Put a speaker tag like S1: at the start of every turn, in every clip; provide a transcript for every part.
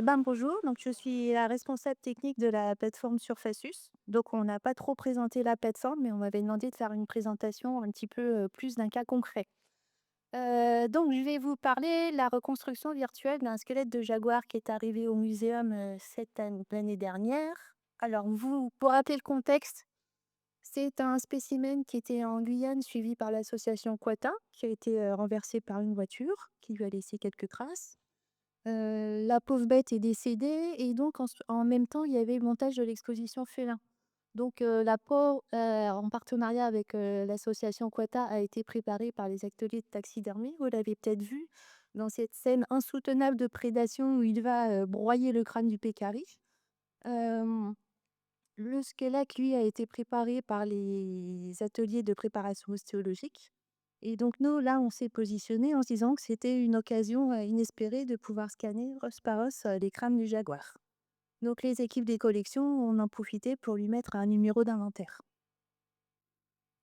S1: Bonjour, donc je suis la responsable technique de la plateforme Surfacius. Donc on n'a pas trop présenté la plateforme, mais on m'avait demandé de faire une présentation un petit peu, plus d'un cas concret. Donc je vais vous parler de la reconstruction virtuelle d'un squelette de jaguar qui est arrivé au muséum, l'année dernière. Alors pour rappeler le contexte, c'est un spécimen qui était en Guyane suivi par l'association Quata, qui a été, renversé par une voiture qui lui a laissé quelques traces. La pauvre bête est décédée et donc en même temps, il y avait le montage de l'exposition félin. Donc la peau, en partenariat avec, l'association Quata a été préparée par les ateliers de taxidermie. Vous l'avez peut-être vu dans cette scène insoutenable de prédation où il va, broyer le crâne du pécari. Hem, le squelette, lui, a été préparé par les ateliers de préparation ostéologique et donc nous, là, on s'est positionné en se disant que c'était une occasion, inespérée de pouvoir scanner os par os, les crânes du jaguar. Donc les équipes des collections, on en profitait pour lui mettre un numéro d'inventaire.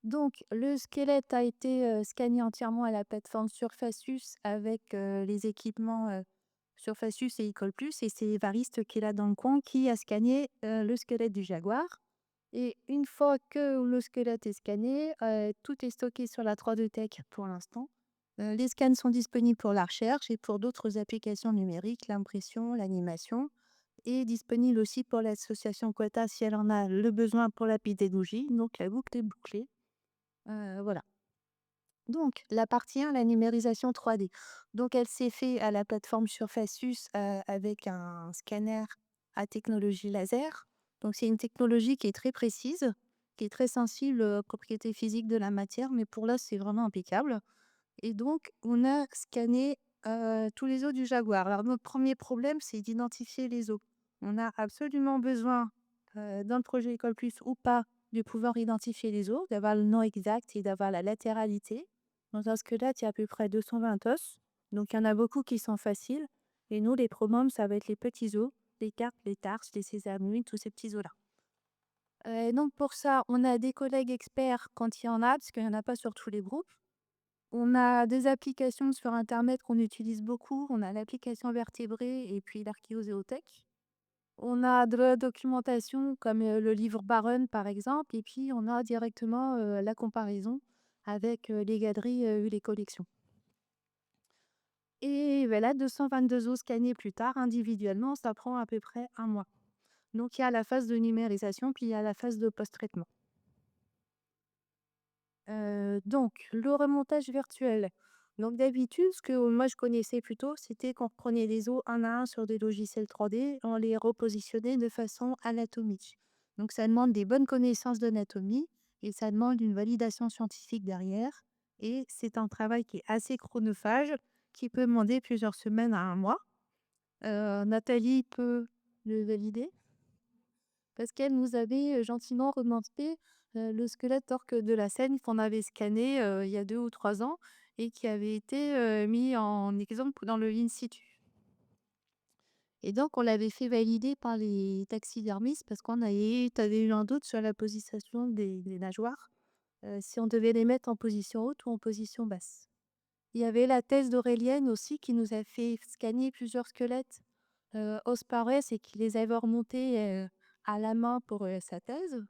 S1: Donc le squelette a été, scanné entièrement à la plateforme Surfacius avec, les équipements, Surfacius et Ecolplus et c'est Évariste qui est là dans le coin qui a scanné, le squelette du jaguar et une fois que le squelette est scanné, tout est stocké sur la 3D Tech pour l'instant. Les scans sont disponibles pour la recherche et pour d'autres applications numériques, l'impression, l'animation et disponible aussi pour l'association Quota si elle en a le besoin pour la pédagogie, donc la boucle est bouclée. Voilà. Donc la partie 1, la numérisation 3D. Donc elle s'est fait à la plateforme Surfacius, avec un scanner à technologie laser. Donc c'est une technologie qui est très précise, qui est très sensible aux propriétés physiques de la matière, mais pour l'os, c'est vraiment impeccable et donc on a scanné, tous les os du jaguar. Alors notre premier problème, c'est d'identifier les os. On a absolument besoin, dans le projet École Plus ou pas, de pouvoir identifier les os, d'avoir le nom exact et d'avoir la latéralité. Dans un squelette, il y a à peu près 220 os, donc il y en a beaucoup qui sont faciles et nous, les pronoms, ça va être les petits os, les carpes, les tarses, les sésamoïdes, tous ces petits os-là. Donc pour ça, on a des collègues experts quand il y en a, parce qu'il y en a pas sur tous les groupes. On a des applications sur internet qu'on utilise beaucoup. On a l'application Vertébré et puis l'Archéozoothèque. On a de la documentation comme, le livre Barron par exemple et puis on a directement, la comparaison avec, les galeries, ou les collections. Et voilà, 222 os scannés plus tard individuellement, ça prend à peu près un mois. Donc il y a la phase de numérisation, puis il y a la phase de post-traitement. Donc le remontage virtuel. Donc d'habitude, ce que moi je connaissais plutôt, c'était qu'on prenait les os un à un sur des logiciels 3D, on les repositionnait de façon anatomique. Donc ça demande des bonnes connaissances d'anatomie et ça demande une validation scientifique derrière et c'est un travail qui est assez chronophage, qui peut demander plusieurs semaines à un mois. Nathalie peut le valider parce qu'elle nous avait, gentiment remonté, le squelette orque de la Seine qu'on avait scanné, il y a 2 ou 3 ans et qui avait été, mis en exemple dans le in situ et donc on l'avait fait valider par les taxidermistes parce qu'on avait tu avais eu un doute sur la position des nageoires, si on devait les mettre en position haute ou en position basse. Il y avait la thèse d'Aurélienne aussi qui nous a fait scanner plusieurs squelettes, os par os et qui les avait remontés, à la main pour, sa thèse.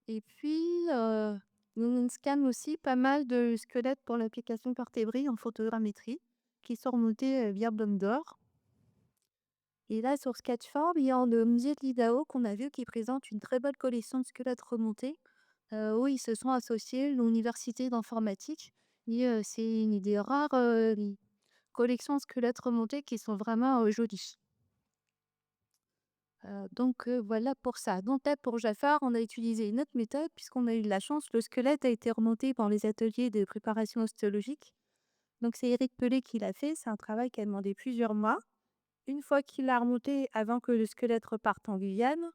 S1: Et puis, on scanne aussi pas mal de squelettes pour l'application Vertébré en photogrammétrie qui sont remontés, via Blender. Et là, sur Sketchform, il y a le musée de l'IDAO qu'on a vu qui présente une très bonne collection de squelettes remontés, où ils se sont associés, l'université d'informatique et c'est une des rares, collections de squelettes remontés qui sont vraiment, jolies. Donc voilà pour ça. Donc là, pour Jafar, on a utilisé une autre méthode puisqu'on a eu de la chance. Le squelette a été remonté par les ateliers de préparation ostéologique. Donc c'est Éric Pelé qui l'a fait. C'est un travail qui a demandé plusieurs mois. Une fois qu'il l'a remonté, avant que le squelette reparte en Guyane,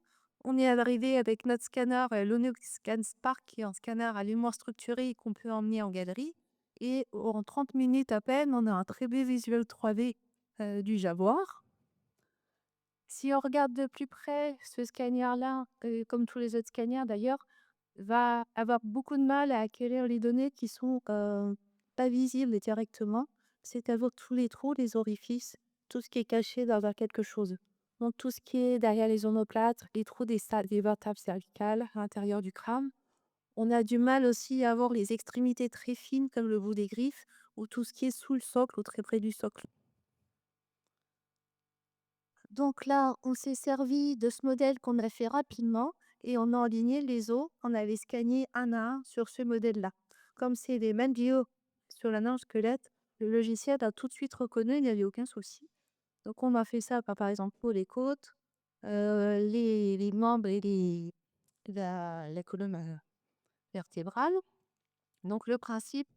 S1: on est arrivé avec notre scanner, l'Onyx Spark, qui est un scanner à l'humour structuré et qu'on peut emmener en galerie. Et en 30 minutes à peine, on a un très beau visuel 3D du Jaguar. Si on regarde de plus près, ce scanner-là, comme tous les autres scanners d'ailleurs, va avoir beaucoup de mal à acquérir les données qui sont, pas visibles directement. C'est-à-dire tous les trous, les orifices, tout ce qui est caché dans un quelque chose. Donc tout ce qui est derrière les omoplates, les trous des vertèbres cervicales, à l'intérieur du crâne. On a du mal aussi à voir les extrémités très fines comme le bout des griffes ou tout ce qui est sous le socle ou très près du socle. Donc là, on s'est servi de ce modèle qu'on a fait rapidement et on a aligné les os. On avait scanné un à un sur ce modèle-là. Comme c'est les mêmes bio sur la nain squelette, le logiciel a tout de suite reconnu, il n'y avait aucun souci. Donc on a fait ça par exemple pour les côtes, les membres et la colonne vertébrale. Donc le principe,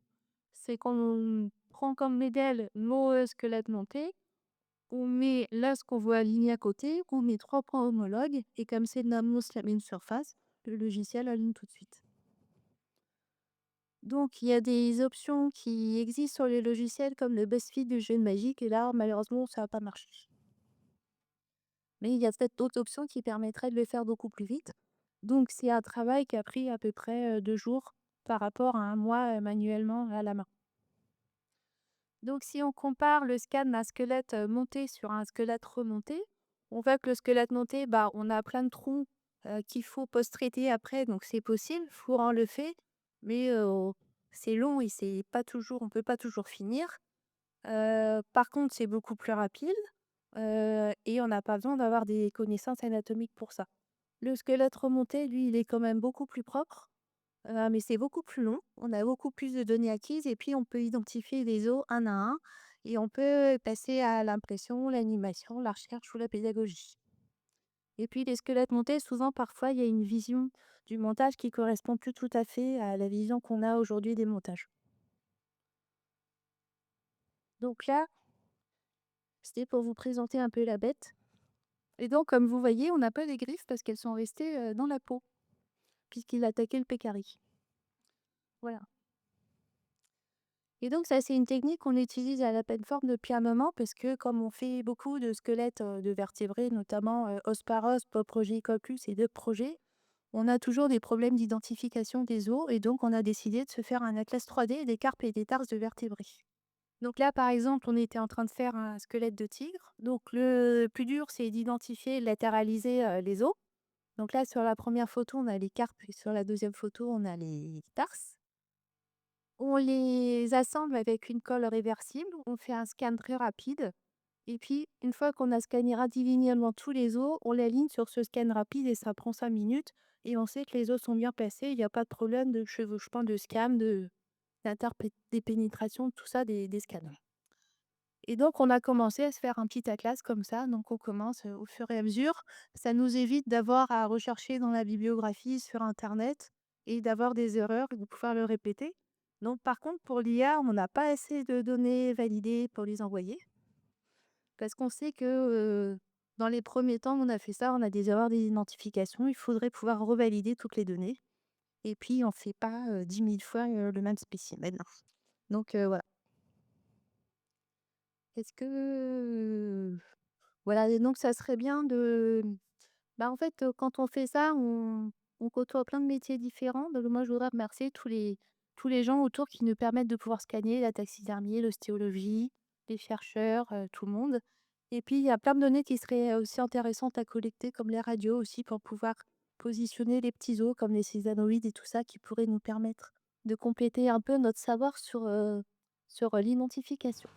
S1: c'est qu'on prend comme modèle nos squelettes montés, on met là ce qu'on veut aligner à côté, on met 3 points homologues et comme c'est de la mousse la même surface, le logiciel aligne tout de suite. Donc il y a des options qui existent sur les logiciels comme le BuzzFeed du jeu de magique et là malheureusement ça a pas marché. Mais il y a peut-être d'autres options qui permettraient de le faire beaucoup plus vite. Donc c'est un travail qui a pris à peu près, 2 jours par rapport à un mois, manuellement à la main. Donc si on compare le scan d'un squelette, monté sur un squelette remonté, on voit que le squelette monté, bah, on a plein de trous, qu'il faut post-traiter après, donc c'est possible, Florent le fait, mais c'est long et c'est pas toujours on peut pas toujours finir. Par contre, c'est beaucoup plus rapide, et on n'a pas besoin d'avoir des connaissances anatomiques pour ça. Le squelette remonté, lui, il est quand même beaucoup plus propre. Mais c'est beaucoup plus long. On a beaucoup plus de données acquises et puis on peut identifier les os un à un et on peut passer à l'impression, l'animation, la recherche ou la pédagogie. Et puis les squelettes montés, souvent, parfois, il y a une vision du montage qui correspond plus tout à fait à la vision qu'on a aujourd'hui des montages. Donc là, c'était pour vous présenter un peu la bête. Et donc, comme vous voyez, on n'a pas les griffes parce qu'elles sont restées dans la peau, puisqu'il a attaqué le pécari. Voilà. Et donc ça, c'est une technique qu'on utilise à la pleine forme depuis un moment parce que comme on fait beaucoup de squelettes, de vertébrés, notamment, Osparos, Poprogicoccus et d'autres projets, on a toujours des problèmes d'identification des os et donc on a décidé de se faire un atlas 3D des carpes et des tarses de vertébrés. Donc là, par exemple, on était en train de faire un squelette de tigre. Donc le plus dur, c'est d'identifier, latéraliser, les os. Donc là, sur la première photo, on a les carpes et sur la deuxième photo, on a les tarses. On les assemble avec une colle réversible, on fait un scan très rapide et puis une fois qu'on a scanné individuellement tous les os, on l'aligne sur ce scan rapide et ça prend 5 minutes et on sait que les os sont bien passés, il y a pas de problème de chevauchement, de scam, des pénétrations, tout ça des scans. Et donc on a commencé à se faire un petit atlas comme ça, donc on commence, au fur et à mesure. Ça nous évite d'avoir à rechercher dans la bibliographie sur internet et d'avoir des erreurs et de pouvoir le répéter. Donc par contre pour l'IA, on n'a pas assez de données validées pour les envoyer parce qu'on sait que, dans les premiers temps où on a fait ça, on a des erreurs d'identification. Il faudrait pouvoir revalider toutes les données et puis on fait pas, 10 000 fois, le même spécimen. Donc voilà. Est-ce que, voilà et donc ça serait bien de bah, en fait, quand on fait ça, on côtoie plein de métiers différents. Donc moi, je voudrais remercier tous les gens autour qui nous permettent de pouvoir scanner, la taxidermie, l'ostéologie, les chercheurs, tout le monde. Et puis, il y a plein de données qui seraient aussi intéressantes à collecter, comme les radios aussi, pour pouvoir positionner les petits os comme les césanoïdes et tout ça, qui pourraient nous permettre de compléter un peu notre savoir sur l'identification.